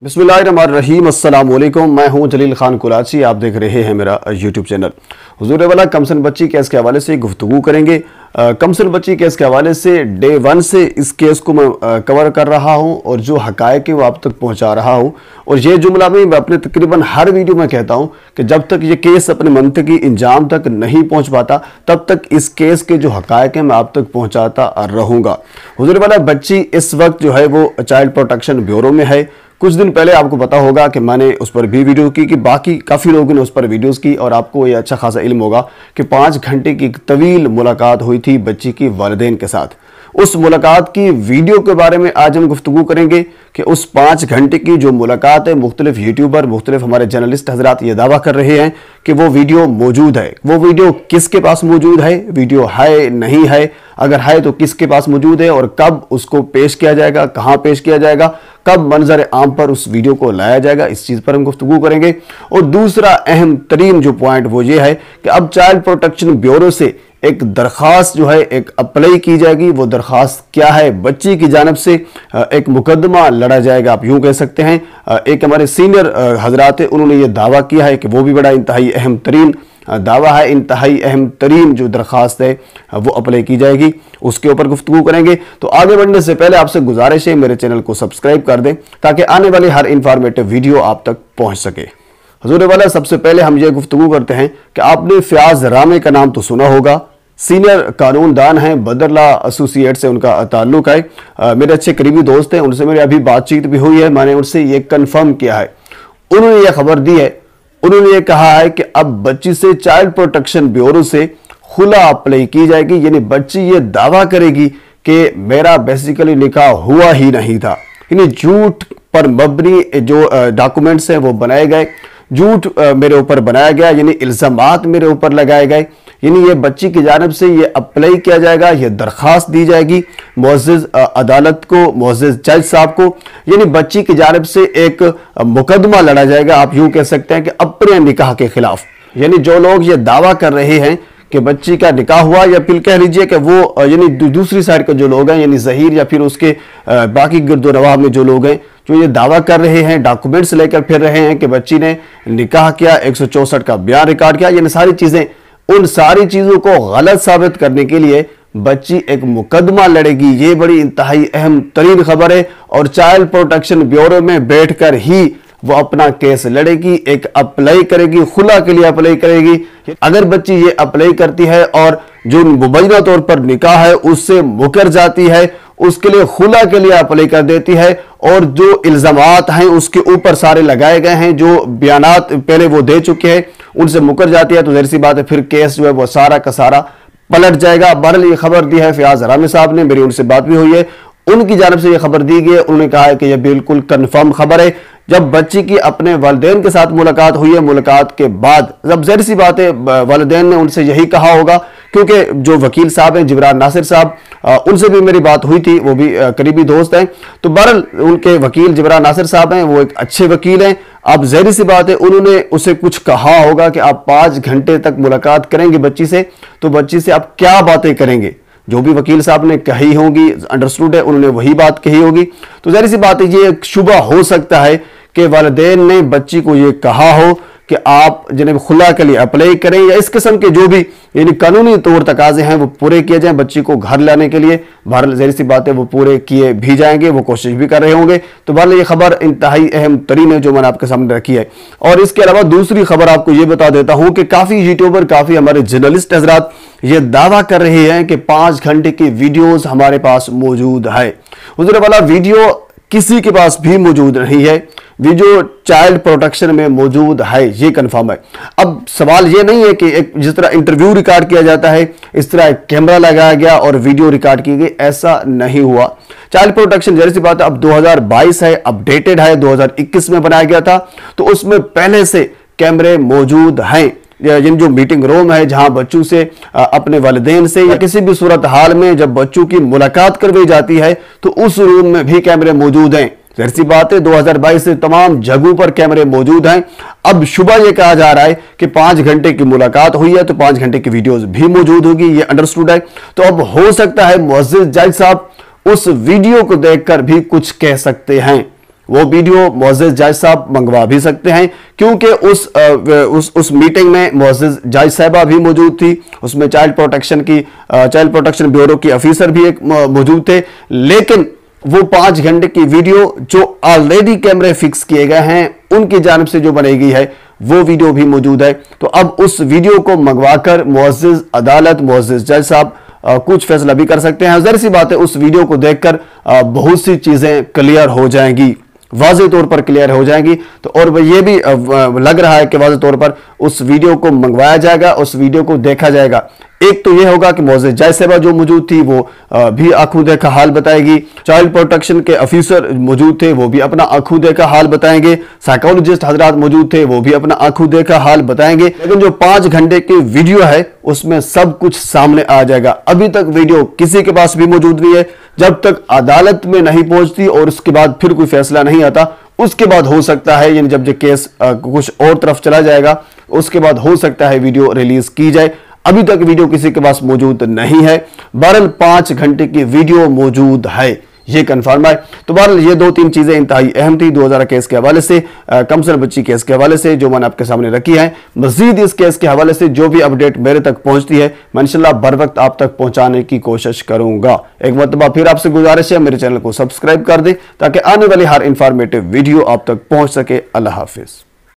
बिस्मिल्लाहिर्रहमानिर्रहीम, अस्सलाम वालेकुम। मैं हूं जलील खान कुलाची, आप देख रहे हैं मेरा यूट्यूब चैनल। हुजूर वाला कमसन बच्ची केस के हवाले से गुफ्तगू करेंगे। कमसन बच्ची केस के हवाले से डे 1 से इस केस को मैं कवर कर रहा हूं और जो हकायक है वो आप तक पहुंचा रहा हूं। और ये जुमला भी मैं अपने तकरीबन हर वीडियो में कहता हूं कि जब तक ये केस अपने मंतकी इंजाम तक नहीं पहुंच पाता तब तक इस केस के जो हकायक हैं मैं आप तक पहुंचाता रहूँगा। हुजूर वाला बच्ची इस वक्त जो है वो चाइल्ड प्रोटेक्शन ब्यूरो में है। कुछ दिन पहले आपको पता होगा कि मैंने उस पर भी वीडियो की कि बाकी काफ़ी लोगों ने उस पर वीडियोस की और आपको ये अच्छा खासा इल्म होगा कि 5 घंटे की एक तवील मुलाकात हुई थी बच्ची की वालिदैन के साथ। उस मुलाकात की वीडियो के बारे में आज हम गुफ्तगू करेंगे कि उस 5 घंटे की जो मुलाकात है, मुख्तलिफ यूट्यूबर, मुख्तलिफ हमारे जर्नलिस्ट हजरात ये दावा कर रहे हैं कि वो वीडियो मौजूद है। वो वीडियो किसके पास मौजूद है, वीडियो है नहीं है, अगर है तो किसके पास मौजूद है और कब उसको पेश किया जाएगा, कहाँ पेश किया जाएगा, कब मंजर आम पर उस वीडियो को लाया जाएगा, इस चीज़ पर हम गुफ्तगू करेंगे। और दूसरा अहम तरीन जो पॉइंट वो ये है कि अब चाइल्ड प्रोटेक्शन ब्यूरो से एक दरख्वास्त जो है एक अप्लाई की जाएगी। वो दरख्वास्त क्या है, बच्ची की जानिब से एक मुकदमा लड़ा जाएगा, आप यूं कह सकते हैं। एक हमारे सीनियर हजरात हैं, उन्होंने ये दावा किया है कि वो भी बड़ा इंतहाई अहम तरीन दावा है, इंतहाई अहम तरीन जो दरख्वास्त है वो अप्लाई की जाएगी, उसके ऊपर गुफ्तगू करेंगे। तो आगे बढ़ने से पहले आपसे गुजारिश है मेरे चैनल को सब्सक्राइब कर दें ताकि आने वाली हर इंफॉर्मेटिव वीडियो आप तक पहुंच सके। हजूर वाला, सबसे पहले हम ये गुफ्तगू करते हैं कि आपने फयाज रामे का नाम तो सुना होगा। सीनियर कानूनदान हैं, बदरला एसोसिएट से उनका ताल्लुक है। मेरे अच्छे करीबी दोस्त हैं, उनसे मेरी अभी बातचीत भी हुई है। मैंने उनसे ये कंफर्म किया है, उन्होंने ये खबर दी है, उन्होंने ये कहा है कि अब बच्ची से चाइल्ड प्रोटेक्शन ब्यूरो से खुला अप्लाई की जाएगी। यानी बच्ची ये दावा करेगी कि मेरा बेसिकली निकाह हुआ ही नहीं था। यानी झूठ पर मबनी जो डॉक्यूमेंट्स हैं वो बनाए गए, झूठ मेरे ऊपर बनाया गया, यानी इल्जामात मेरे ऊपर लगाए गए। यानी ये बच्ची की जानिब से ये अप्लाई किया जाएगा, ये दरख्वास्त दी जाएगी मुअज़्ज़िज़ अदालत को, मुअज़्ज़िज़ जज साहब को। यानी बच्ची की जानिब से एक मुकदमा लड़ा जाएगा, आप यूं कह सकते हैं कि अपने निकाह के खिलाफ। यानी जो लोग ये दावा कर रहे हैं कि बच्ची का निकाह हुआ, या फिर कह लीजिए कि वो यानी दूसरी साइड के जो लोग हैं, यानी ज़हीर या फिर उसके बाकी गिरदोनवाह में जो लोग हैं जो ये दावा कर रहे हैं, डॉक्यूमेंट्स लेकर फिर रहे हैं कि बच्ची ने निकाह किया, 164 का बयान रिकॉर्ड किया, यानी सारी चीज़ें, उन सारी चीज़ों को गलत साबित करने के लिए बच्ची एक मुकदमा लड़ेगी। ये बड़ी इंतहाई अहम तरीन खबर है और चाइल्ड प्रोटेक्शन ब्यूरो में बैठकर ही वो अपना केस लड़ेगी, एक अप्लाई करेगी, खुला के लिए अप्लाई करेगी। अगर बच्ची ये अप्लाई करती है और जो मुबैना तौर पर निकाह है उससे मुकर जाती है, उसके लिए खुला के लिए अप्लाई कर देती है और जो इल्जामात हैं उसके ऊपर सारे लगाए गए हैं, जो बयानात पहले वो दे चुके हैं, उनसे मुकर जाती है, तो जाहिर सी बात है फिर केस जो है वो सारा का सारा पलट जाएगा। बहरहाल ये खबर दी है फयाज रामे साहब ने, मेरी उनसे बात भी हुई है, उनकी जानिब से ये खबर दी गई है। उन्होंने कहा है कि यह बिल्कुल कन्फर्म खबर है। जब बच्ची की अपने वालिदैन के साथ मुलाकात हुई है, मुलाकात के बाद जब ज़ाहिर सी बात है वालिदैन ने उनसे यही कहा होगा, क्योंकि जो वकील साहब हैं जिब्रान नासिर साहब, उनसे भी मेरी बात हुई थी, वो भी करीबी दोस्त हैं। तो बहरहाल उनके वकील जिब्रान नासिर साहब हैं, वो एक अच्छे वकील हैं। अब ज़ाहिर सी बात है उन्होंने उसे कुछ कहा होगा कि आप 5 घंटे तक मुलाकात करेंगे बच्ची से, तो बच्ची से आप क्या बातें करेंगे, जो भी वकील साहब ने कही होंगी, अंडरस्टूड है, उन्होंने वही बात कही होगी। तो जाहिर सी बात है ये एक शुबा हो सकता है कि वालिदैन ने बच्ची को ये कहा हो कि आप जनाब खुला के लिए अप्लाई करें, या इस किस्म के जो भी यानी कानूनी तौर तकाजे हैं वो पूरे किए जाएं बच्ची को घर लाने के लिए। बहरहाल ज़ाहिर सी बात है वो पूरे किए भी जाएंगे, वो कोशिश भी कर रहे होंगे। तो बहरहाल ये खबर इंतहाई अहम तरीन है जो मैंने आपके सामने रखी है। और इसके अलावा दूसरी खबर आपको ये बता देता हूँ कि काफ़ी यूट्यूबर, काफ़ी हमारे जर्नलिस्ट हजरात ये दावा कर रहे हैं कि 5 घंटे की वीडियोज़ हमारे पास मौजूद है। हुज़ूर वाला, वीडियो किसी के पास भी मौजूद नहीं है, वीडियो चाइल्ड प्रोटेक्शन में मौजूद है, ये कंफर्म है। अब सवाल ये नहीं है कि एक जिस तरह इंटरव्यू रिकॉर्ड किया जाता है इस तरह एक कैमरा लगाया गया और वीडियो रिकॉर्ड की गई, ऐसा नहीं हुआ। चाइल्ड प्रोटेक्शन जाहिर सी बात है अब 2022 है, अपडेटेड है, 2021 में बनाया गया था, तो उसमें पहले से कैमरे मौजूद हैं। जिन जो मीटिंग रूम है जहां बच्चों से अपने वालिदैन से या किसी भी सूरत हाल में जब बच्चों की मुलाकात करवाई जाती है तो उस रूम में भी कैमरे मौजूद हैं। जाहिर सी बात है 2022 से तमाम जगहों पर कैमरे मौजूद हैं। अब शुबह ये कहा जा रहा है कि 5 घंटे की मुलाकात हुई है तो 5 घंटे की वीडियोस भी मौजूद होगी, ये अंडरस्टूड है। तो अब हो सकता है मुअज़्ज़िज़ जज साहब उस वीडियो को देखकर भी कुछ कह सकते हैं। वो वीडियो मुअज़्ज़िज़ जायज़ साहब मंगवा भी सकते हैं, क्योंकि उस मीटिंग में मुअज़्ज़िज़ जायज़ साहिबा भी मौजूद थी, उसमें चाइल्ड प्रोटेक्शन ब्यूरो की अफीसर भी एक मौजूद थे। लेकिन वो 5 घंटे की वीडियो जो ऑलरेडी कैमरे फिक्स किए गए हैं उनकी जानिब से जो बनाई गई है वो वीडियो भी मौजूद है। तो अब उस वीडियो को मंगवाकर मुअज़्ज़िज़ अदालत, मुअज़्ज़िज़ जज साहब कुछ फैसला भी कर सकते हैं। ज़ाहिर सी बात है उस वीडियो को देखकर बहुत सी चीजें क्लियर हो जाएंगी, वाज़ेह तौर पर क्लियर हो जाएंगी। तो और ये भी लग रहा है कि वाज़ेह तौर पर उस वीडियो को मंगवाया जाएगा, उस वीडियो को देखा जाएगा। एक तो ये होगा कि मुअज़्ज़िज़ जायज़ साहिबा जो मौजूद थी वो भी आंखों देखा हाल बताएगी, चाइल्ड प्रोटेक्शन के अफीसर मौजूद थे वो भी अपना आंखों देखा हाल बताएंगे, साइकोलॉजिस्ट हजरात मौजूद थे वो भी अपना आंखों देखा हाल बताएंगे। लेकिन जो 5 घंटे की वीडियो है उसमें सब कुछ सामने आ जाएगा। अभी तक वीडियो किसी के पास भी मौजूद नहीं है। जब तक अदालत में नहीं पहुंचती और उसके बाद फिर कोई फैसला नहीं आता, उसके बाद हो सकता है, यानी जब ये केस कुछ और तरफ चला जाएगा उसके बाद हो सकता है वीडियो रिलीज की जाए। अभी तक वीडियो किसी के पास मौजूद नहीं है। बहरहाल 5 घंटे की वीडियो मौजूद है, ये कंफर्म है। तो बहरहाल ये 2-3 चीजें इंतहाई अहम थी 2000 केस के हवाले से, कमसन बच्ची केस के हवाले से, जो मैंने आपके सामने रखी है। मजीद इस केस के हवाले से जो भी अपडेट मेरे तक पहुंचती है मैं इंशाल्लाह बर वक्त आप तक पहुंचाने की कोशिश करूंगा। एक मरतबा फिर आपसे गुजारिश है मेरे चैनल को सब्सक्राइब कर दें ताकि आने वाली हर इंफॉर्मेटिव वीडियो आप तक पहुंच सके। अल्लाह हाफिज।